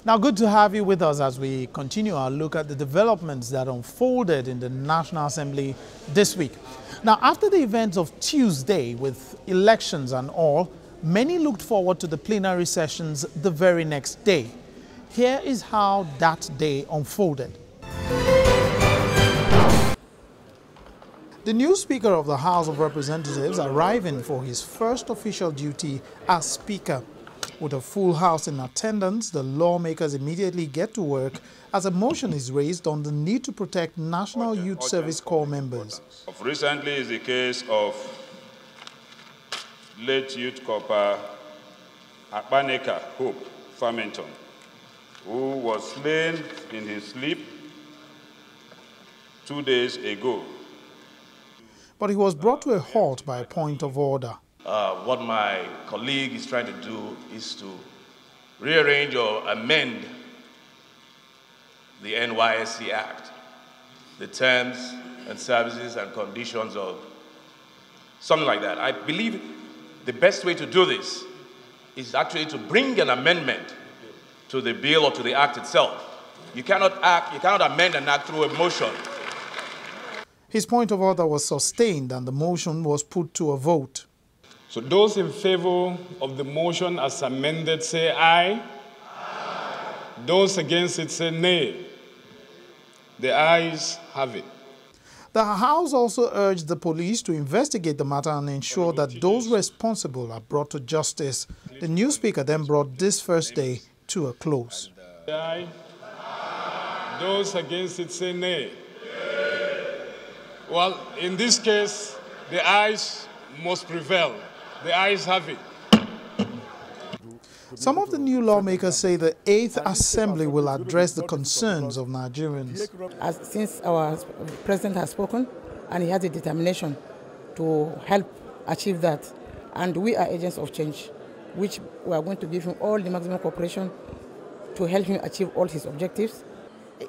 Now, good to have you with us as we continue our look at the developments that unfolded in the National Assembly this week. Now, after the events of Tuesday with elections and all, many looked forward to the plenary sessions the very next day. Here is how that day unfolded. The new Speaker of the House of Representatives arriving for his first official duty as Speaker. With a full House in attendance, the lawmakers immediately get to work as a motion is raised on the need to protect National Youth Service Corps members. Recently is the case of late Youth Corps Akpaneka Hope Farmington, who was slain in his sleep 2 days ago. But he was brought to a halt by a point of order. What my colleague is trying to do is to rearrange or amend the NYSC Act, the terms and services and conditions of something like that. I believe the best way to do this is actually to bring an amendment to the bill or to the act itself. You cannot amend an act through a motion. His point of order was sustained and the motion was put to a vote. So those in favor of the motion as amended say aye. Aye. Those against it say nay. The ayes have it. The House also urged the police to investigate the matter and ensure that those responsible are brought to justice. The new Speaker then brought this first day to a close. Aye. Those against it say nay. Well, in this case, the ayes must prevail. The ayes have it. Some of the new lawmakers say the 8th Assembly will address the concerns of Nigerians. Since our President has spoken and he has a determination to help achieve that, and we are agents of change, which we are going to give him all the maximum cooperation to help him achieve all his objectives.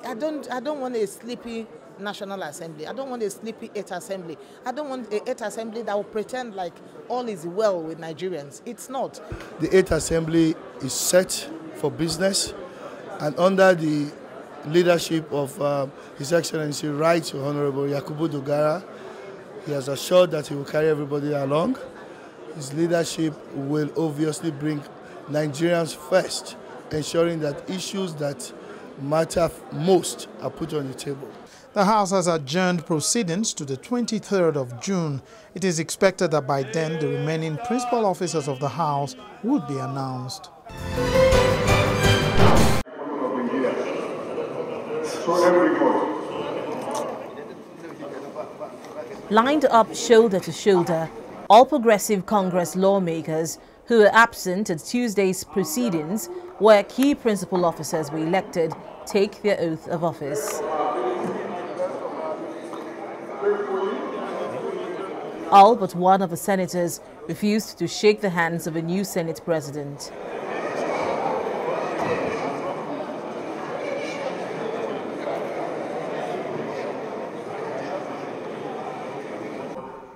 I don't want a sleepy National Assembly. I don't want a sleepy 8th Assembly. I don't want a 8th Assembly that will pretend like all is well with Nigerians. It's not. The 8th Assembly is set for business, and under the leadership of His Excellency Right Honorable Yakubu Dogara, he has assured that he will carry everybody along. His leadership will obviously bring Nigerians first, ensuring that issues that matter most are put on the table. The House has adjourned proceedings to the 23rd of June. It is expected that by then the remaining principal officers of the House would be announced. Lined up shoulder to shoulder, all Progressive Congress lawmakers who were absent at Tuesday's proceedings, where key principal officers were elected, take their oath of office. All but one of the senators refused to shake the hands of a new Senate president.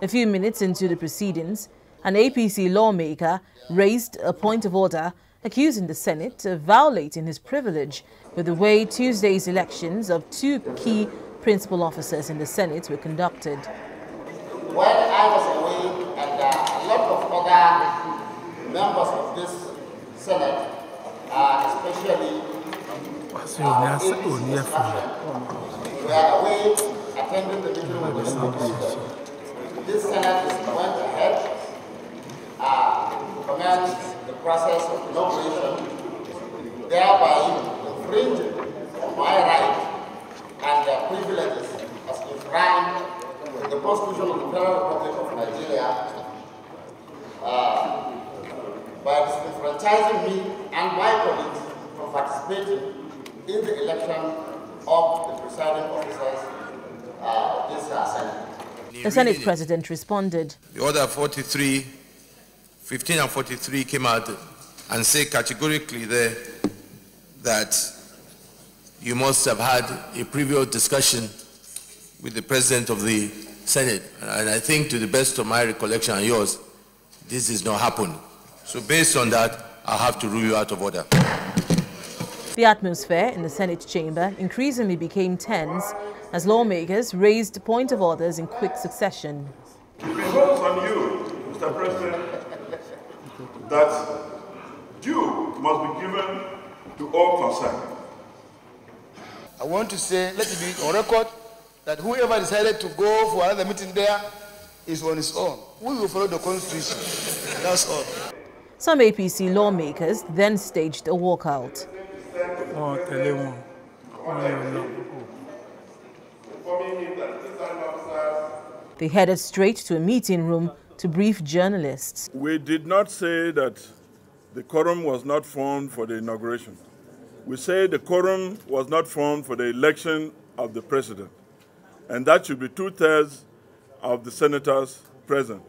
A few minutes into the proceedings, an APC lawmaker raised a point of order accusing the Senate of violating his privilege with the way Tuesday's elections of two key principal officers in the Senate were conducted. When I was away and a lot of other members of this Senate, especially were away attending the meeting with the Speaker. This Senate went ahead, commenced the process of inauguration, thereby infringing on my right and their privileges as enshrined in the Constitution of the Federal Republic of Nigeria by disenfranchising me and my colleagues from participating in the election of the presiding officers of this Senate. The Senate President responded. The order 43, 15 and 43 came out and say categorically there that you must have had a previous discussion with the President of the Senate. And I think, to the best of my recollection and yours, this did not happen. So based on that, I have to rule you out of order. The atmosphere in the Senate chamber increasingly became tense as lawmakers raised point of orders in quick succession. It behoves on you, Mr. President, that due must be given to all concerned. I want to say, let it be on record, that whoever decided to go for another meeting there is on his own. We will follow the Constitution. That's all. Some APC lawmakers then staged a walkout. They headed straight to a meeting room to brief journalists. We did not say that the quorum was not formed for the inauguration. We say the quorum was not formed for the election of the president, and that should be 2/3 of the senators present.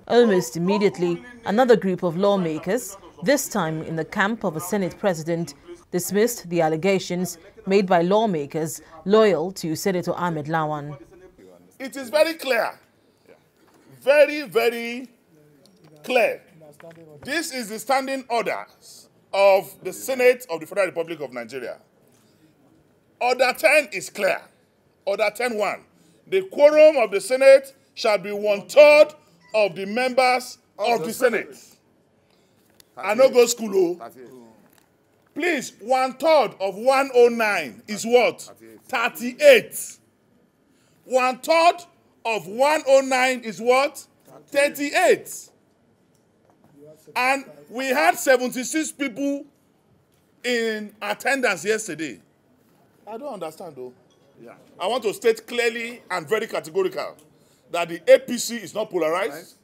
Almost immediately, another group of lawmakers, this time in the camp of a Senate president, dismissed the allegations made by lawmakers loyal to Senator Ahmed Lawan. It is very clear, very, very clear. This is the standing orders of the Senate of the Federal Republic of Nigeria. Order 10 is clear. Order 10.1. The quorum of the Senate shall be 1/3 of the members of the Senate. I no go school. Please, 1/3 of 109 is what? 38. 1/3 of 109 is what? 38. And we had 76 people in attendance yesterday. I don't understand though. Yeah. I want to state clearly and very categorical that the APC is not polarized.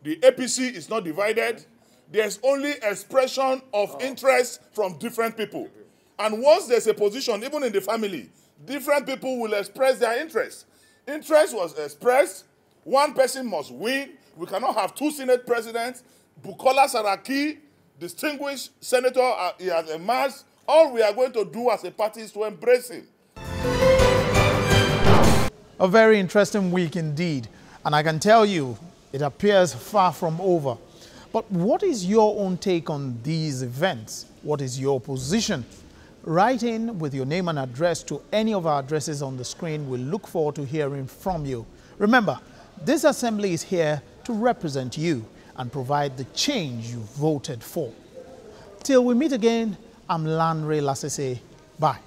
The APC is not divided. There's only expression of interest from different people. And once there's a position, even in the family, different people will express their interest. Interest was expressed. One person must win. We cannot have two Senate presidents. Bukola Saraki, distinguished senator, he has emerged. All we are going to do as a party is to embrace him. A very interesting week indeed. And I can tell you, it appears far from over. But what is your own take on these events? What is your position? Write in with your name and address to any of our addresses on the screen. We look forward to hearing from you. Remember, this assembly is here to represent you and provide the change you voted for. Till we meet again, I'm Lanre Lasese. Bye.